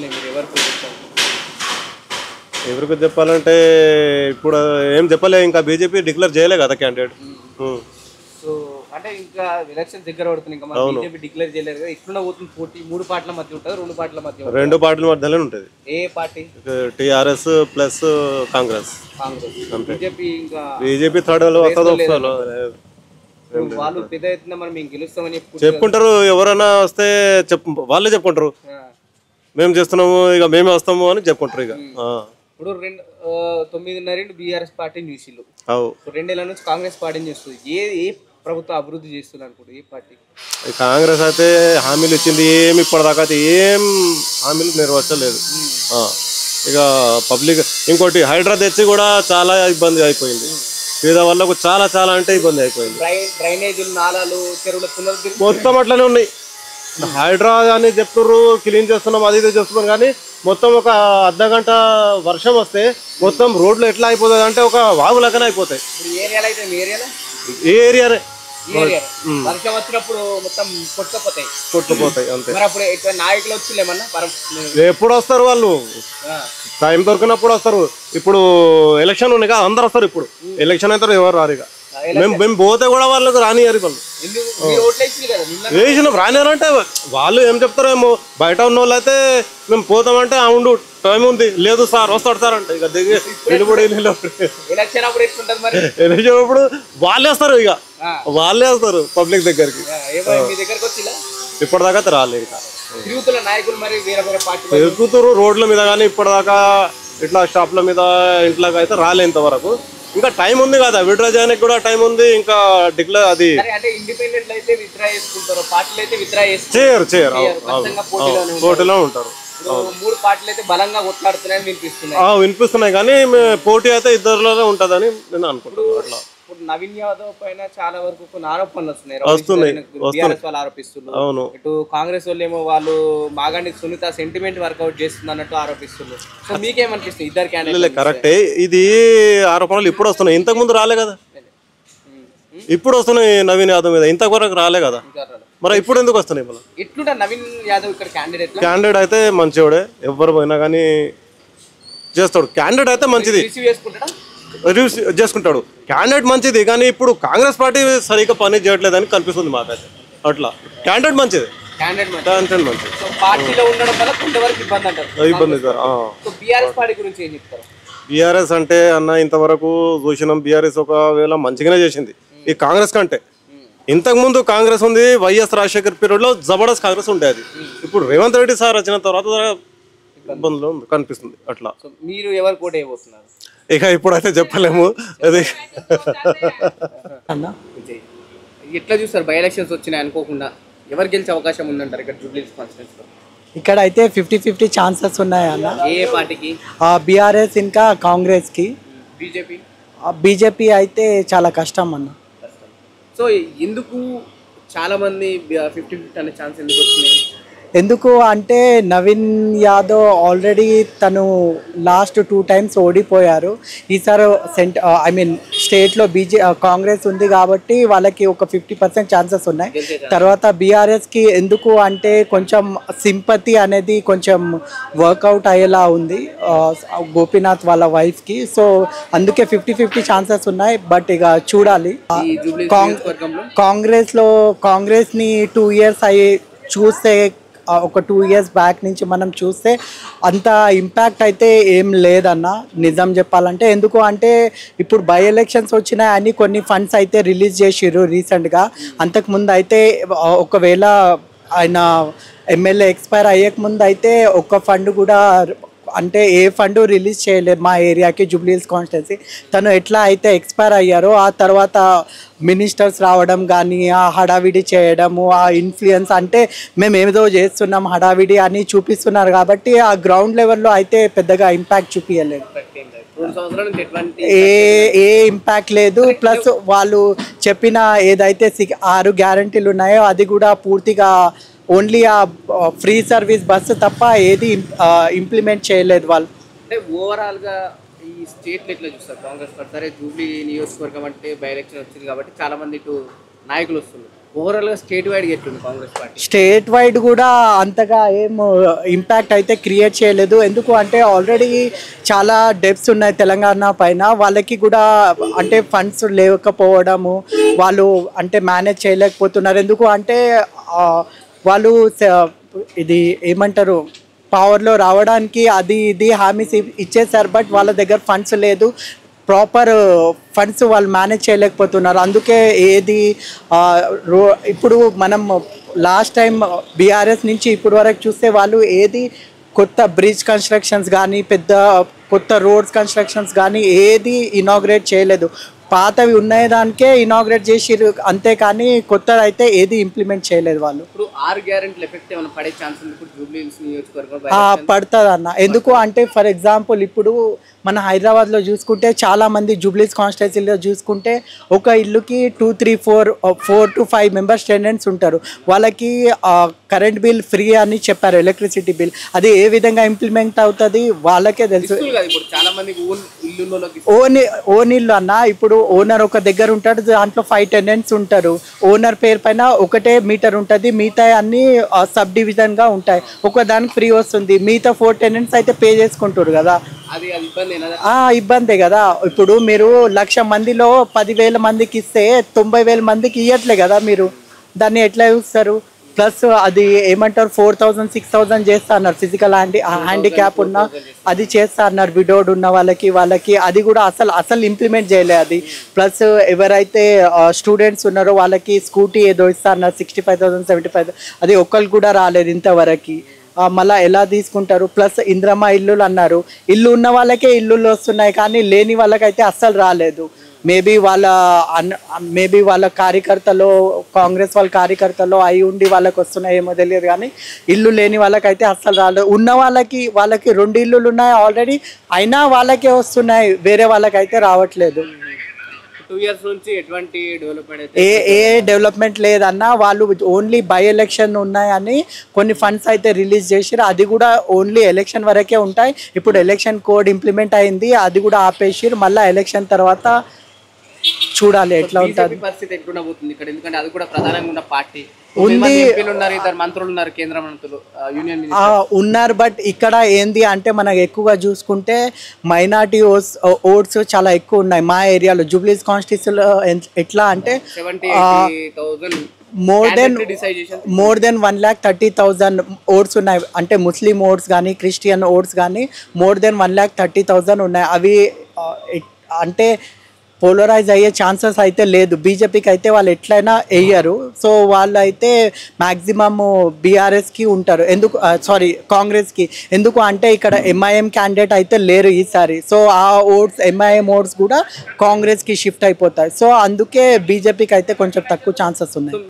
మీరు ఎవరికి చెప్తారు? ఎవరికి చెప్పాలంటే ఇప్పుడు ఏం చెప్పలే, ఇంకా బీజేపీ డిక్లేర్ చేయలే కదా క్యాండిడేట్. సో అంటే ఇంకా ఎలక్షన్ దగ్గర పడుతుంది, ఇంకా మన బీజేపీ డిక్లేర్ చేయలేదు కదా. ఇట్లున్న పోతుంది పోటీ, 3 పార్టీల మధ్య ఉంటుంది, 2 పార్టీల మధ్య ఉంటుంది. 2 పార్టీల మధ్యలోనే ఉంటుంది. ఏ పార్టీ? టీఆర్ఎస్ ప్లస్ కాంగ్రెస్. బీజేపీ ఇంకా బీజేపీ థర్డ్ వస్తుందో వాళ్ళు పెద్ద ఎత్తున మనం మేము గెలుస్తామని చెప్పుకుంటారు. ఎవరైనా వస్తే వాళ్ళే చెప్పుకుంటారు, మేము చేస్తున్నాము ఇక మేమే వస్తాము అని చెప్పుకుంటారు. ఇక ఇప్పుడు 9.5 బీఆర్ఎస్ పార్టీని చూసిళ్ళు, 2 ఏళ్ల నుంచి కాంగ్రెస్ పార్టీని చేస్తుంది. ఏ ప్రభుత్వం అభివృద్ధి చేస్తుంది అనుకుంటారు? ఏ పార్టీ? కాంగ్రెస్ అయితే హామీలు ఇచ్చింది, ఏమి ఇప్పటిదాకా అయితే ఏం హామీలు నెరవేర్చలేదు. ఇక పబ్లిక్ ఇంకోటి హైడ్రా తెచ్చి కూడా చాలా ఇబ్బంది అయిపోయింది. పేద వాళ్ళకు చాలా చాలా అంటే ఇబ్బంది అయిపోయింది. డ్రైనేజీలు, నాలాలు, చెరువుల పునరుద్ధరణ మొత్తం అట్లనే ఉన్నాయి. హైడ్రా అని చెప్తున్నారు, క్లీన్ చేస్తున్నాం, అది ఇది చేస్తున్నాం, కానీ మొత్తం ఒక అర్ధగంట వర్షం వస్తే మొత్తం రోడ్లు ఎట్లా అయిపోతుంది అంటే ఒక వాగులకనే అయిపోతాయి. ఏ ఏరియానే వర్షం వచ్చినప్పుడు మొత్తం కొట్టుకుపోతాయి అంతే. మరి అప్పుడు నాయకులు వచ్చి ఏమన్నా ఎప్పుడు వస్తారు వాళ్ళు? టైం దొరికినప్పుడు వస్తారు. ఇప్పుడు ఎలక్షన్ ఉన్నాయి కదా, అందరు వస్తారు. ఇప్పుడు ఎలక్షన్ అయితే ఎవరు రారు. ఇక మేము పోతే కూడా వాళ్ళకి రానియారు. వాళ్ళు వేసినాం రానియారంటే వాళ్ళు ఏం చెప్తారేమో. బయట ఉన్న వాళ్ళు అయితే మేము పోతామంటే ఉండు టైం ఉంది, లేదు సార్ వస్తాడు సార్ అంటే ఇక దిగి ఎలక్షన్ అప్పుడు వాళ్ళే వస్తారు. ఇక వాళ్ళే వస్తారు పబ్లిక్ దగ్గరికి. ఇప్పటిదాకా అయితే రాలేదు. తిరుగుతారు రోడ్ల మీద, కానీ ఇప్పటిదాకా ఇట్లా షాప్ల మీద ఇంట్లోకి అయితే రాలే ఇంతవరకు. ఇంకా టైం ఉంది కదా, విత్డ్రా చేయడానికి కూడా టైం ఉంది. ఇంకా డిక్లేర్ అది చేయరు పోటీలో ఉంటారు. 3 పార్టీలు అయితే బలంగా కొట్లాడుతున్నాయని వినిపిస్తున్నాయి, కానీ పోటీ అయితే ఇద్దరులోనే ఉంటదని నేను అనుకుంటున్నాను. అట్లా నవీన్ యాదవ్ పైన చాలా వరకు కొన్ని ఆరోపణలు వస్తున్నాయి. అవును. ఇటు కాంగ్రెస్ వాళ్ళు ఏమో వాళ్ళు మాగాండి సునీత సెంటిమెంట్ వర్కౌట్ చేస్తుంది అన్నట్టు ఆరోపిస్తున్నారు. సో మీకేమనిపిస్తుంది? ఇద్దరు క్యాండిడేట్ కరెక్టే. ఇది ఆరోపణలు ఇప్పుడు వస్తున్నాయి, ఇంతకు ముందు రాలే కదా. ఇప్పుడు వస్తున్నాయి నవీన్ యాదవ్ మీద, ఇంతవరకు రాలే కదా. మరి ఇప్పుడు ఎందుకు వస్తున్నాయి? మళ్ళీ ఎట్లుంటా నవీన్ యాదవ్ ఇక్కడ క్యాండిడేట్ అయితే మంచివాడే, ఎవరు పోయినా కానీ చేస్తాడు. క్యాండిడేట్ అయితే మంచిది, రివ్యూ చేసుకుంటాడు. క్యాండిడేట్ మంచిది, కానీ ఇప్పుడు కాంగ్రెస్ పార్టీ సరిగ్గా పని చేయట్లేదని కనిపిస్తుంది మాకైతే. అట్లా క్యాండిడేట్ మంచిది, క్యాండిడేట్ మంచిది. ఇబ్బంది బీఆర్ఎస్ అంటే అన్న ఇంతవరకు చూసినాం. బీఆర్ఎస్ ఒకవేళ మంచిగానే చేసింది ఈ కాంగ్రెస్ కంటే. ఇంతకు ముందు కాంగ్రెస్ ఉంది, వైఎస్ రాజశేఖర్ పీరియడ్ లో జబర్దస్త్ కాంగ్రెస్ ఉండేది. ఇప్పుడు రేవంత్ రెడ్డి సార్ వచ్చిన తర్వాత ఇబ్బందులు కనిపిస్తుంది. అట్లా మీరు ఎవరు పోటీ అయిపోతున్నారు? ఇక ఇప్పుడైతే చెప్పలేము. అది ఎట్లా చూస్తారు? బై ఎలక్షన్స్ వచ్చినాయి అనుకోకుండా ఎవరు గెలిచే అవకాశం ఉందంటారు ఇక్కడ జూబ్లీహిల్స్ కాన్స్టిట్యూన్సీలో? ఇక్కడ అయితే 50-50 ఛాన్సెస్ ఉన్నాయి అన్న. ఏ పార్టీకి? బీఆర్ఎస్ ఇంకా కాంగ్రెస్ కి. బీజేపీ అయితే చాలా కష్టం అన్న. సో ఎందుకు చాలా మంది 50-50 అనే ఛాన్స్ ఎందుకు వచ్చినాయి? ఎందుకు అంటే నవీన్ యాదవ్ ఆల్రెడీ తను లాస్ట్ 2 times ఓడిపోయారు. ఈసారి స్టేట్లో కాంగ్రెస్ ఉంది కాబట్టి వాళ్ళకి ఒక 50% ఛాన్సెస్ ఉన్నాయి. తర్వాత బీఆర్ఎస్కి ఎందుకు అంటే కొంచెం సింపతి అనేది కొంచెం వర్కౌట్ అయ్యేలా ఉంది గోపీనాథ్ వాళ్ళ వైఫ్కి. సో అందుకే 50-50 ఛాన్సెస్ ఉన్నాయి. బట్ ఇక చూడాలి. కాంగ్రెస్ని 2 years అయ్యి చూస్తే, ఒక 2 years బ్యాక్ నుంచి మనం చూస్తే అంత ఇంపాక్ట్ అయితే ఏం లేదన్న నిజం చెప్పాలంటే. ఎందుకు అంటే ఇప్పుడు బై ఎలక్షన్స్ వచ్చినాయని కొన్ని ఫండ్స్ అయితే రిలీజ్ చేసిర్రు రీసెంట్గా. అంతకుముందు అయితే ఒకవేళ ఆయన ఎమ్మెల్యే ఎక్స్పైర్ అయ్యకముందు అయితే ఒక్క ఫండ్ కూడా అంటే ఏ ఫండ్ రిలీజ్ చేయలేదు మా ఏరియాకి, జూబ్లీహిల్స్ కాన్స్టిట్యున్సీ. తను ఎట్లా అయితే ఎక్స్పైర్ అయ్యారో ఆ తర్వాత మినిస్టర్స్ రావడం కానీ, ఆ హడావిడి చేయడము, ఆ ఇన్ఫ్లుయెన్స్ అంటే మేము ఏదో చేస్తున్నాం హడావిడి అని చూపిస్తున్నారు. కాబట్టి ఆ గ్రౌండ్ లెవెల్లో అయితే పెద్దగా ఇంపాక్ట్ చూపించలేదు, ఏ ఇంపాక్ట్ లేదు. ప్లస్ వాళ్ళు చెప్పిన ఏదైతే 6 గ్యారంటీలు ఉన్నాయో అది కూడా పూర్తిగా ఓన్లీ ఆ ఫ్రీ సర్వీస్ బస్సు తప్ప ఏది ఇంప్లిమెంట్ చేయలేదు వాళ్ళు. అంటే ఓవరాల్గా ఈ స్టేట్లో ఎట్లా చూస్తారు కాంగ్రెస్ పార్టీ? సరే జూబ్లీ నియోజకవర్గం అంటే బై ఎలక్షన్ వచ్చింది కాబట్టి చాలా మంది ఇటు నాయకులు వస్తున్నారు. ఓవరాల్ గా స్టేట్ వైడ్ ఎట్లుంది కాంగ్రెస్ పార్టీ? స్టేట్ వైడ్ కూడా అంతగా ఏం ఇంపాక్ట్ అయితే క్రియేట్ చేయలేదు. ఎందుకు అంటే ఆల్రెడీ చాలా డెబ్ట్స్ ఉన్నాయి తెలంగాణ పైన. వాళ్ళకి కూడా అంటే ఫండ్స్ లేకపోవడము, వాళ్ళు అంటే మేనేజ్ చేయలేకపోతున్నారు. ఎందుకు అంటే వాళ్ళు ఇది ఏమంటారు, పవర్లో రావడానికి అది ఇది హామీస్ ఇచ్చేసారు, బట్ వాళ్ళ దగ్గర ఫండ్స్ లేదు, ప్రాపర్ ఫండ్స్ వాళ్ళు మేనేజ్ చేయలేకపోతున్నారు. అందుకే ఏది ఇప్పుడు మనం లాస్ట్ టైం బీఆర్ఎస్ నుంచి ఇప్పుడు వరకు చూస్తే వాళ్ళు ఏది కొత్త బ్రిడ్జ్ కన్స్ట్రక్షన్స్ కానీ పెద్ద కొత్త రోడ్స్ కన్స్ట్రక్షన్స్ కానీ ఏది ఇనాగ్రేట్ చేయలేదు. పాతవి ఉన్నాయి దానికే ఇనాగ్రేట్ చేసిరు అంతేకాని కొత్తది అయితే ఏది ఇంప్లిమెంట్ చేయలేదు వాళ్ళు. ఇప్పుడు 6 గ్యారెంటీల ఎఫెక్ట్ ఏమైనా పడే ఛాన్స్ ఉంది ఇప్పుడు జూబ్లీ హిల్స్ నియోజకవర్గం? పడుతుంది అన్న. ఎందుకు అంటే ఫర్ ఎగ్జాంపుల్ ఇప్పుడు మన హైదరాబాద్లో చూసుకుంటే చాలామంది జూబ్లీస్ కాన్స్టిట్యున్సీలో చూసుకుంటే ఒక ఇల్లుకి 2, 3, 4 to 5 మెంబర్స్ టెనెంట్స్ ఉంటారు. వాళ్ళకి కరెంట్ బిల్ ఫ్రీ అని చెప్పారు, ఎలక్ట్రిసిటీ బిల్. అది ఏ విధంగా ఇంప్లిమెంట్ అవుతుంది వాళ్ళకే తెలుసు. ఓన్ ఇల్లు అన్న, ఇప్పుడు ఓనర్ ఒక దగ్గర ఉంటాడు, దాంట్లో 5 tenants ఉంటారు. ఓనర్ పేరు పైన ఒకటే మీటర్ ఉంటుంది, మిగతా అన్ని సబ్ డివిజన్గా ఉంటాయి. ఒక దానికి ఫ్రీ వస్తుంది, మిగతా 4 tenants అయితే పే చేసుకుంటారు కదా. ఇబ్బందే కదా. ఇప్పుడు మీరు 1,00,000 మందిలో 10,000 మందికి ఇస్తే 90,000 మందికి ఇవ్వట్లే కదా మీరు. దాన్ని ఎట్లా చూస్తారు? ప్లస్ అది ఏమంటారు 4,000, 6,000 చేస్తా అన్నారు. ఫిజికల్ హ్యాండిక్యాప్ ఉన్న అది చేస్తా అన్నారు. విడోడ్ ఉన్న వాళ్ళకి అది కూడా అసలు ఇంప్లిమెంట్ చేయలేదు అది. ప్లస్ ఎవరైతే స్టూడెంట్స్ ఉన్నారో వాళ్ళకి స్కూటీ ఏదో ఇస్తా అన్నారు 65,000, 75,000. అది ఒక్కరు కూడా రాలేదు ఇంతవరకు. మళ్ళీ ఎలా తీసుకుంటారు? ప్లస్ ఇంద్రమ్మ ఇల్లులు అన్నారు, ఇల్లు ఉన్న వాళ్ళకే ఇల్లులు వస్తున్నాయి కానీ లేని వాళ్ళకైతే అస్సలు రాలేదు. మేబీ వాళ్ళ కార్యకర్తలు, కాంగ్రెస్ వాళ్ళ కార్యకర్తలు అయి ఉండి వాళ్ళకి వస్తున్నాయేమో తెలియదు కానీ ఇల్లు లేని వాళ్ళకైతే అస్సలు రాలేదు. ఉన్న వాళ్ళకి 2 ఇల్లులు ఉన్నాయి ఆల్రెడీ, అయినా వాళ్ళకే వస్తున్నాయి, వేరే వాళ్ళకైతే రావట్లేదు. 2 years నుంచి ఎటువంటి డెవలప్మెంట్ ఏ డెవలప్మెంట్ లేదన్న. వాళ్ళు ఓన్లీ బై ఎలక్షన్ ఉన్నాయని కొన్ని ఫండ్స్ అయితే రిలీజ్ చేసిరు, అది కూడా ఓన్లీ ఎలక్షన్ వరకే ఉంటాయి. ఇప్పుడు ఎలక్షన్ కోడ్ ఇంప్లిమెంట్ అయింది, అది కూడా ఆపేసిరు. మళ్ళీ ఎలక్షన్ తర్వాత చూడాలి ఎట్లా ఉంటుంది పరిస్థితి. ఎట్లా పోతుంది ఇక్కడ? ఎందుకంటే అది కూడా ప్రధానంగా ఉన్న పార్టీ ఉంది, 2 మంత్రులు ఉన్నారు, కేంద్ర మంత్రులు, యూనియన్ ఉన్నారు. బట్ ఇక్కడ ఏంది అంటే మనకు ఎక్కువగా చూసుకుంటే మైనార్టీ ఓట్స్ చాలా ఎక్కువ ఉన్నాయి మా ఏరియాలో. జూబ్లీస్ కాన్స్టిట్యున్సీలో ఎట్లా అంటే మోర్ దెన్ 1,30,000 ఓట్స్ ఉన్నాయి. అంటే ముస్లిం ఓట్స్ కానీ క్రిస్టియన్ ఓట్స్ కానీ మోర్ దెన్ 1,30,000 ఉన్నాయి. అవి అంటే పోలరైజ్ అయ్యే ఛాన్సెస్ అయితే లేదు. బీజేపీకి అయితే వాళ్ళు ఎట్లయినా వేయరు. సో వాళ్ళు అయితే మ్యాక్సిమమ్ బీఆర్ఎస్కి ఉంటారు. కాంగ్రెస్కి. ఎందుకు అంటే ఇక్కడ ఎంఐఎం క్యాండిడేట్ అయితే లేరు ఈసారి. సో ఆ ఓట్స్ ఎంఐఎం ఓట్స్ కూడా కాంగ్రెస్కి షిఫ్ట్ అయిపోతాయి. సో అందుకే బీజేపీకి అయితే కొంచెం తక్కువ ఛాన్సెస్ ఉన్నాయి.